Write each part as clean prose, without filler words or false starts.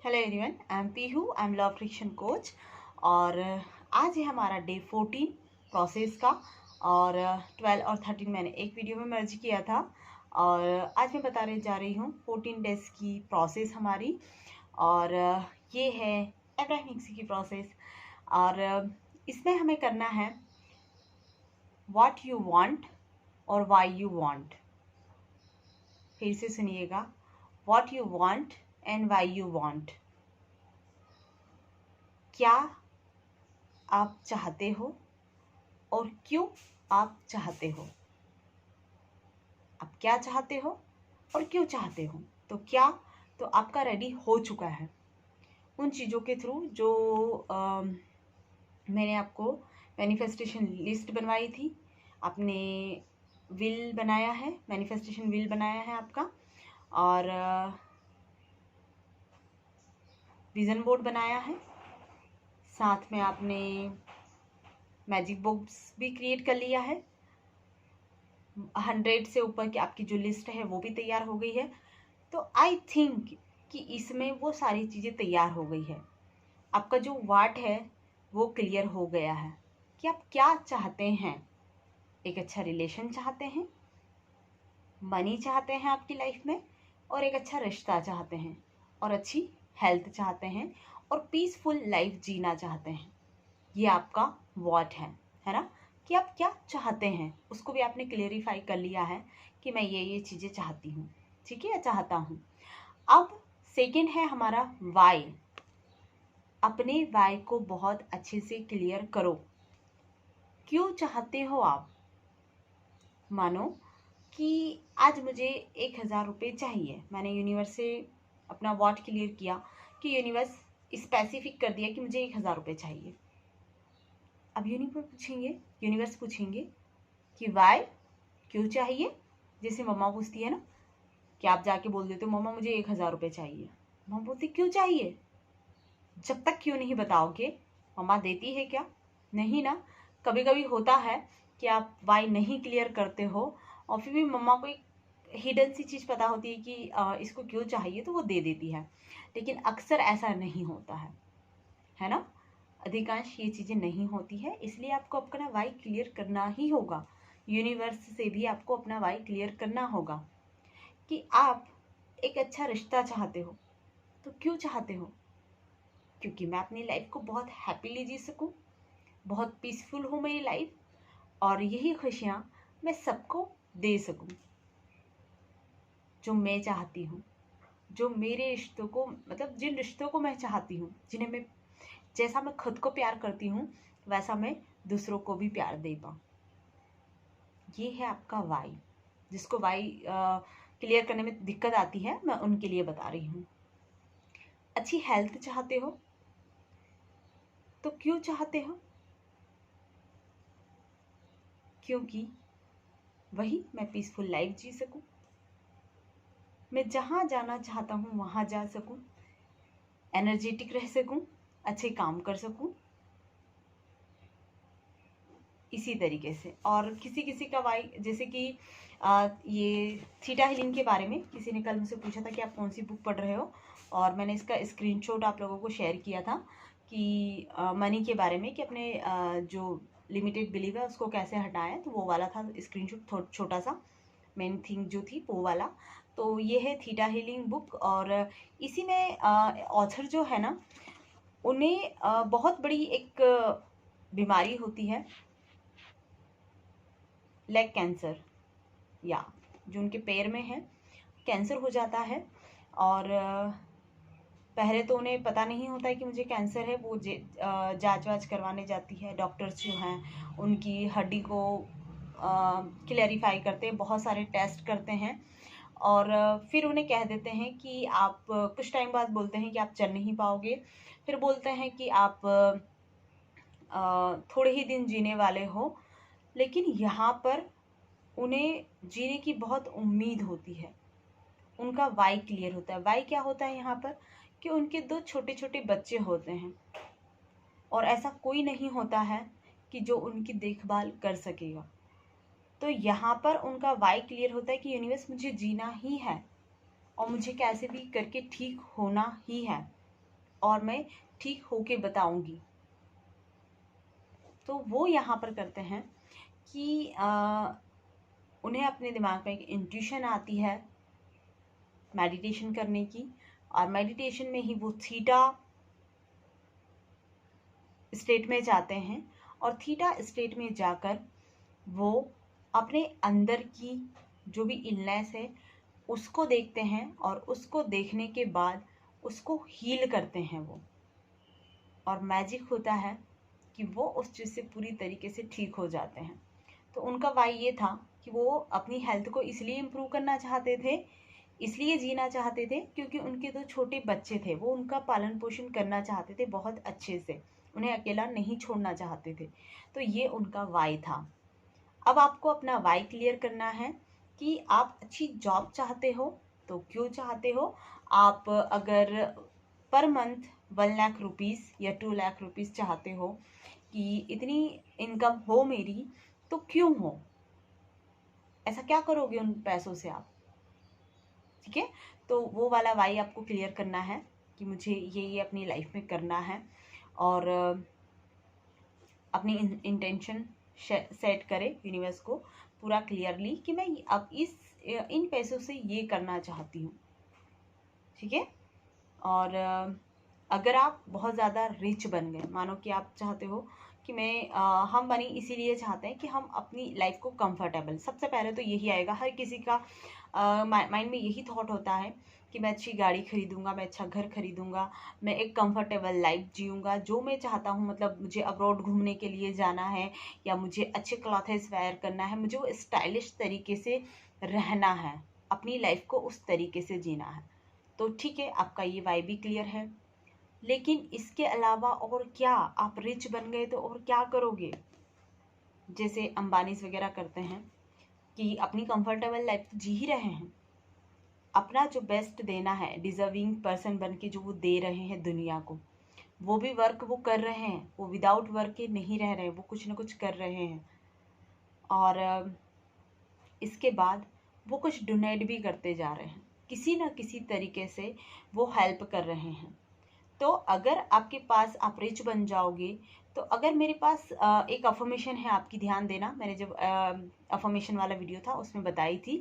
Hello everyone, I am Pihu, I am law of friction coach. और आज है हमारा डे 14 प्रोसेस का। और 12 और 13 मैंने एक वीडियो में मर्ज किया था। और आज मैं बताने जा रही हूँ 14 डेज की प्रोसेस हमारी। और ये है एब्राहिम हिक्सी की प्रोसेस। और इसमें हमें करना है व्हाट यू वांट और व्हाई यू वांट। फिर से सुनिएगा, what you want and why you want. क्या आप चाहते हो और क्यों आप चाहते हो। आप क्या चाहते हो और क्यों चाहते हो। तो क्या तो आपका रेडी हो चुका है उन चीज़ों के थ्रू जो मैंने आपको मैनिफेस्टेशन लिस्ट बनवाई थी। आपने विल बनाया है, मैनिफेस्टेशन विल बनाया है आपका। और विजन बोर्ड बनाया है। साथ में आपने मैजिक बॉक्स भी क्रिएट कर लिया है। 100 से ऊपर की आपकी जो लिस्ट है वो भी तैयार हो गई है। तो आई थिंक कि इसमें वो सारी चीज़ें तैयार हो गई है। आपका जो वाट है वो क्लियर हो गया है कि आप क्या चाहते हैं। एक अच्छा रिलेशन चाहते हैं, मनी चाहते हैं आपकी लाइफ में, और एक अच्छा रिश्ता चाहते हैं, और अच्छी हेल्थ चाहते हैं, और पीसफुल लाइफ जीना चाहते हैं। ये आपका वॉट है ना, कि आप क्या चाहते हैं उसको भी आपने क्लियरिफाई कर लिया है कि मैं ये चीज़ें चाहती हूँ, ठीक है, चाहता हूँ। अब सेकंड है हमारा वाई। अपने वाई को बहुत अच्छे से क्लियर करो। क्यों चाहते हो आप। मानो कि आज मुझे 1,000 रुपये चाहिए। मैंने यूनिवर्स से अपना वॉट क्लियर किया कि यूनिवर्स स्पेसिफिक कर दिया कि मुझे 1,000 रुपये चाहिए। अब यूनिवर्स पूछेंगे कि वाई, क्यों चाहिए। जैसे मम्मा पूछती है ना कि आप जाके बोल देते हो मम्मा मुझे 1,000 रुपये चाहिए। मम्मा बोलती क्यों चाहिए। जब तक क्यों नहीं बताओगे मम्मा देती है क्या, नहीं ना। कभी कभी होता है कि आप वाई नहीं क्लियर करते हो और फिर भी मम्मा को एक हिडन सी चीज़ पता होती है कि इसको क्यों चाहिए, तो वो दे देती है। लेकिन अक्सर ऐसा नहीं होता है ना। अधिकांश ये चीज़ें नहीं होती है, इसलिए आपको अपना वाई क्लियर करना ही होगा। यूनिवर्स से भी आपको अपना वाई क्लियर करना होगा कि आप एक अच्छा रिश्ता चाहते हो। तो क्यों चाहते हो। क्योंकि मैं अपनी लाइफ को बहुत हैप्पीली जी सकूं, बहुत पीसफुल हो मेरी लाइफ, और यही खुशियाँ मैं सबको दे सकूं जो मैं चाहती हूँ। जो मेरे रिश्तों को, मतलब जिन रिश्तों को मैं चाहती हूँ, जिन्हें मैं, जैसा मैं खुद को प्यार करती हूँ वैसा मैं दूसरों को भी प्यार दे पाऊँ। ये है आपका वाई। जिसको वाई क्लियर करने में दिक्कत आती है, मैं उनके लिए बता रही हूँ। अच्छी हेल्थ चाहते हो। तो क्यों चाहते हो। क्योंकि वही मैं पीसफुल लाइफ जी सकूं, मैं जहाँ जाना चाहता हूँ वहाँ जा सकूं, एनर्जेटिक रह सकूं, अच्छे काम कर सकूं, इसी तरीके से। और किसी किसी का वाई, जैसे कि ये थीटा हीलिंग के बारे में किसी ने कल मुझसे पूछा था कि आप कौन सी बुक पढ़ रहे हो, और मैंने इसका स्क्रीनशॉट आप लोगों को शेयर किया था कि मनी के बारे में, कि अपने जो लिमिटेड बिलीव है उसको कैसे हटाएं। तो वो वाला था स्क्रीनशॉट, छोटा सा मेन थिंग जो थी वो वाला। तो ये है थीटा हीलिंग बुक। और इसी में ऑथर जो है ना, उन्हें बहुत बड़ी एक बीमारी होती है, लेग कैंसर, या जो उनके पैर में है कैंसर हो जाता है। और पहले तो उन्हें पता नहीं होता है कि मुझे कैंसर है। वो जांच वाच करवाने जाती है, डॉक्टर्स जो हैं उनकी हड्डी को क्लैरिफाई करते हैं, बहुत सारे टेस्ट करते हैं, और फिर उन्हें कह देते हैं कि आप कुछ टाइम बाद बोलते हैं कि आप चल नहीं पाओगे। फिर बोलते हैं कि आप थोड़े ही दिन जीने वाले हो। लेकिन यहाँ पर उन्हें जीने की बहुत उम्मीद होती है। उनका वाई क्लियर होता है। वाई क्या होता है यहाँ पर, कि उनके 2 छोटे छोटे बच्चे होते हैं, और ऐसा कोई नहीं होता है कि जो उनकी देखभाल कर सकेगा। तो यहाँ पर उनका वाई क्लियर होता है कि यूनिवर्स मुझे जीना ही है, और मुझे कैसे भी करके ठीक होना ही है। और मैं ठीक होके बताऊंगी। तो वो यहाँ पर करते हैं कि उन्हें अपने दिमाग में एक इंट्यूशन आती है मेडिटेशन करने की, और मेडिटेशन में ही वो थीटा स्टेट में जाते हैं, और थीटा स्टेट में जाकर वो अपने अंदर की जो भी इलनेस है उसको देखते हैं, और उसको देखने के बाद उसको हील करते हैं वो। और मैजिक होता है कि वो उस चीज़ से पूरी तरीके से ठीक हो जाते हैं। तो उनका वाई ये था कि वो अपनी हेल्थ को इसलिए इम्प्रूव करना चाहते थे, इसलिए जीना चाहते थे क्योंकि उनके 2 छोटे बच्चे थे, वो उनका पालन पोषण करना चाहते थे बहुत अच्छे से, उन्हें अकेला नहीं छोड़ना चाहते थे। तो ये उनका वाई था। अब आपको अपना वाई क्लियर करना है कि आप अच्छी जॉब चाहते हो तो क्यों चाहते हो। आप अगर पर मंथ 1 लाख रुपीज़ या 2 लाख रुपीज़ चाहते हो कि इतनी इनकम हो मेरी, तो क्यों हो, ऐसा क्या करोगे उन पैसों से आप। ठीक है, तो वो वाला वाई आपको क्लियर करना है कि मुझे ये अपनी लाइफ में करना है, और अपनी इंटेंशन सेट करें यूनिवर्स को पूरा क्लियरली कि मैं अब इन पैसों से ये करना चाहती हूँ। ठीक है, और अगर आप बहुत ज़्यादा रिच बन गए, मानो कि आप चाहते हो कि हम बनी इसीलिए चाहते हैं कि हम अपनी लाइफ को कंफर्टेबल, सबसे पहले तो यही आएगा, हर किसी का माइंड में यही थॉट होता है कि मैं अच्छी गाड़ी खरीदूंगा, मैं अच्छा घर खरीदूंगा, मैं एक कंफर्टेबल लाइफ जीऊंगा जो मैं चाहता हूँ, मतलब मुझे अब्रॉड घूमने के लिए जाना है, या मुझे अच्छे क्लॉथेस वेयर करना है, मुझे वो स्टाइलिश तरीके से रहना है, अपनी लाइफ को उस तरीके से जीना है। तो ठीक है, आपका ये वाई भी क्लियर है। लेकिन इसके अलावा और क्या, आप रिच बन गए तो और क्या करोगे। जैसे अंबानीज वगैरह करते हैं कि अपनी कंफर्टेबल लाइफ तो जी ही रहे हैं, अपना जो बेस्ट देना है, डिजर्विंग पर्सन बन के जो वो दे रहे हैं दुनिया को, वो भी वर्क वो कर रहे हैं, वो विदाउट वर्क के नहीं रह रहे हैं, वो कुछ ना कुछ कर रहे हैं। और इसके बाद वो कुछ डोनेट भी करते जा रहे हैं, किसी ना किसी तरीके से वो हेल्प कर रहे हैं। तो अगर आपके पास आप रिच बन जाओगे, तो अगर मेरे पास एक अफर्मेशन है, आपकी ध्यान देना, मैंने जब अफर्मेशन वाला वीडियो था उसमें बताई थी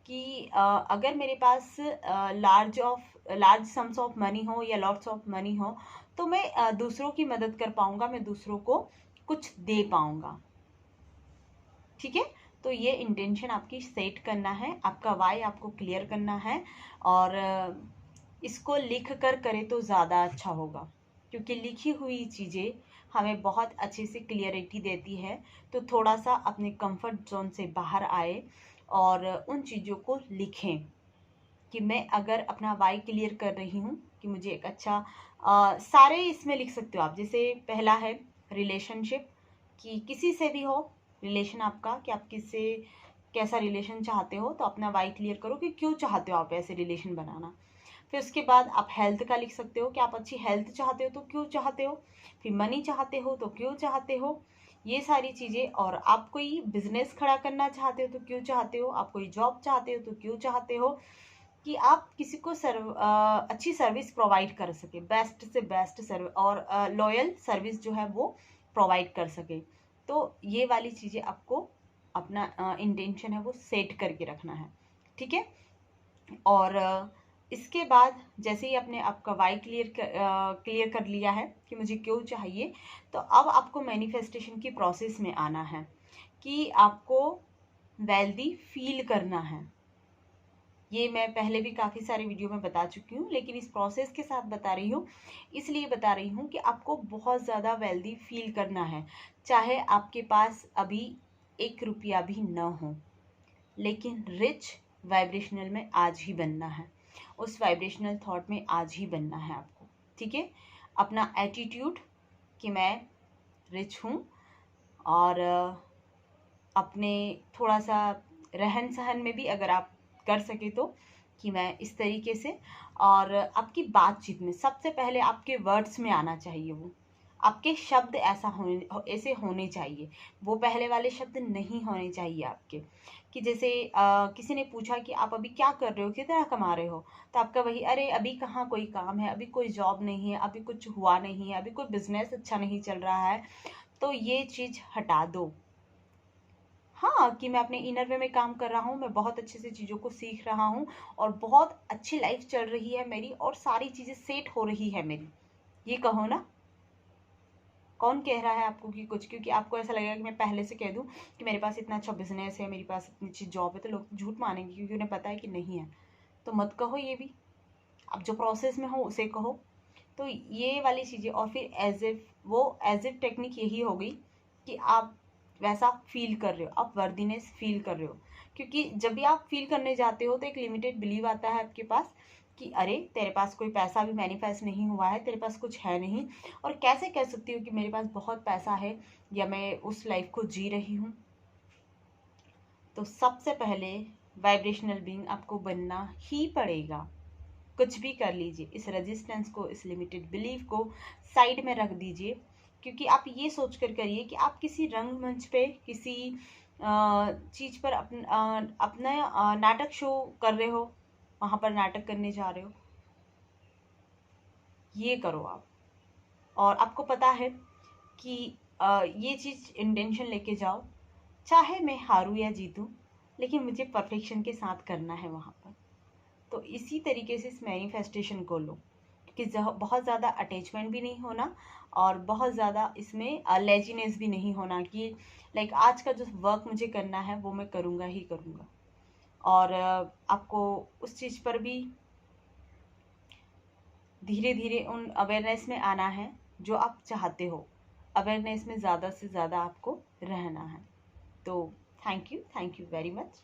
कि अगर मेरे पास लार्ज सम्स ऑफ मनी हो या लॉट्स ऑफ मनी हो, तो मैं दूसरों की मदद कर पाऊंगा, मैं दूसरों को कुछ दे पाऊंगा। ठीक है, तो ये इंटेंशन आपकी सेट करना है, आपका वाई आपको क्लियर करना है, और इसको लिख कर करें तो ज़्यादा अच्छा होगा, क्योंकि लिखी हुई चीज़ें हमें बहुत अच्छे से क्लियरिटी देती है। तो थोड़ा सा अपने कंफर्ट जोन से बाहर आए और उन चीज़ों को लिखें कि मैं अगर अपना वाई क्लियर कर रही हूँ कि मुझे एक अच्छा सारे इसमें लिख सकते हो आप। जैसे पहला है रिलेशनशिप, कि किसी से भी हो रिलेशन आपका, कि आप किससे कैसा रिलेशन चाहते हो, तो अपना वाई क्लियर करो कि क्यों चाहते हो आप ऐसे रिलेशन बनाना। फिर उसके बाद आप हेल्थ का लिख सकते हो कि आप अच्छी हेल्थ चाहते हो तो क्यों चाहते हो। फिर मनी चाहते हो तो क्यों चाहते हो, ये सारी चीज़ें। और आप कोई बिजनेस खड़ा करना चाहते हो तो क्यों चाहते हो, आप कोई जॉब चाहते हो तो क्यों चाहते हो, कि आप किसी को अच्छी सर्विस प्रोवाइड कर सके, बेस्ट से बेस्ट सर्विस, और लॉयल सर्विस जो है वो प्रोवाइड कर सके। तो ये वाली चीज़ें आपको अपना इंटेंशन है वो सेट करके रखना है। ठीक है, और इसके बाद जैसे ही आपने आपका वाई क्लियर कर लिया है कि मुझे क्यों चाहिए, तो अब आपको मैनिफेस्टेशन की प्रोसेस में आना है कि आपको वेल्दी फील करना है। ये मैं पहले भी काफ़ी सारे वीडियो में बता चुकी हूँ, लेकिन इस प्रोसेस के साथ बता रही हूँ, इसलिए बता रही हूँ कि आपको बहुत ज़्यादा वेल्दी फील करना है। चाहे आपके पास अभी 1 रुपया भी न हो, लेकिन रिच वाइब्रेशनल में आज ही बनना है, उस वाइब्रेशनल थॉट में आज ही बनना है आपको। ठीक है, अपना एटीट्यूड कि मैं रिच हूँ, और अपने थोड़ा सा रहन सहन में भी अगर आप कर सके तो, कि मैं इस तरीके से। और आपकी बातचीत में सबसे पहले आपके वर्ड्स में आना चाहिए वो, आपके शब्द ऐसे होने चाहिए, वो पहले वाले शब्द नहीं होने चाहिए आपके। कि जैसे किसी ने पूछा कि आप अभी क्या कर रहे हो, कितना कमा रहे हो, तो आपका वही, अरे अभी कहाँ कोई काम है, अभी कोई जॉब नहीं है, अभी कुछ हुआ नहीं है, अभी कोई बिजनेस अच्छा नहीं चल रहा है। तो ये चीज हटा दो। हाँ, कि मैं अपने इनर वे में काम कर रहा हूँ, मैं बहुत अच्छे से चीज़ों को सीख रहा हूँ और बहुत अच्छी लाइफ चल रही है मेरी और सारी चीज़ें सेट हो रही है मेरी, ये कहो ना। कौन कह रहा है आपको कि कुछ, क्योंकि आपको ऐसा लगेगा कि मैं पहले से कह दूं कि मेरे पास इतना अच्छा बिजनेस है, मेरे पास इतनी अच्छी जॉब है, तो लोग झूठ मानेंगे क्योंकि उन्हें पता है कि नहीं है। तो मत कहो ये भी, आप जो प्रोसेस में हो उसे कहो। तो ये वाली चीज़ें, और फिर एज इफ टेक्निक यही हो गई कि आप वैसा फील कर रहे हो, आप वर्दीनेस फील कर रहे हो। क्योंकि जब भी आप फील करने जाते हो तो एक लिमिटेड बिलीव आता है आपके पास कि अरे तेरे पास कोई पैसा भी मैनिफेस्ट नहीं हुआ है, तेरे पास कुछ है नहीं, और कैसे कह सकती हो कि मेरे पास बहुत पैसा है या मैं उस लाइफ को जी रही हूँ। तो सबसे पहले वाइब्रेशनल बीइंग आपको बनना ही पड़ेगा। कुछ भी कर लीजिए, इस रेजिस्टेंस को, इस लिमिटेड बिलीफ को साइड में रख दीजिए। क्योंकि आप ये सोच कर करिए कि आप किसी रंगमंच पे, किसी चीज पर अपना नाटक शो कर रहे हो, वहां पर नाटक करने जा रहे हो, ये करो आप। और आपको पता है कि ये चीज इंटेंशन लेके जाओ, चाहे मैं हारूं या जीतूं, लेकिन मुझे परफेक्शन के साथ करना है वहां पर। तो इसी तरीके से इस मैनिफेस्टेशन को लो कि बहुत ज़्यादा अटैचमेंट भी नहीं होना और बहुत ज़्यादा इसमें लेजीनेस भी नहीं होना कि लाइक आज का जो वर्क मुझे करना है वो मैं करूँगा ही करूँगा। और आपको उस चीज़ पर भी धीरे धीरे उन अवेयरनेस में आना है जो आप चाहते हो। अवेयरनेस में ज़्यादा से ज़्यादा आपको रहना है। तो थैंक यू वेरी मच।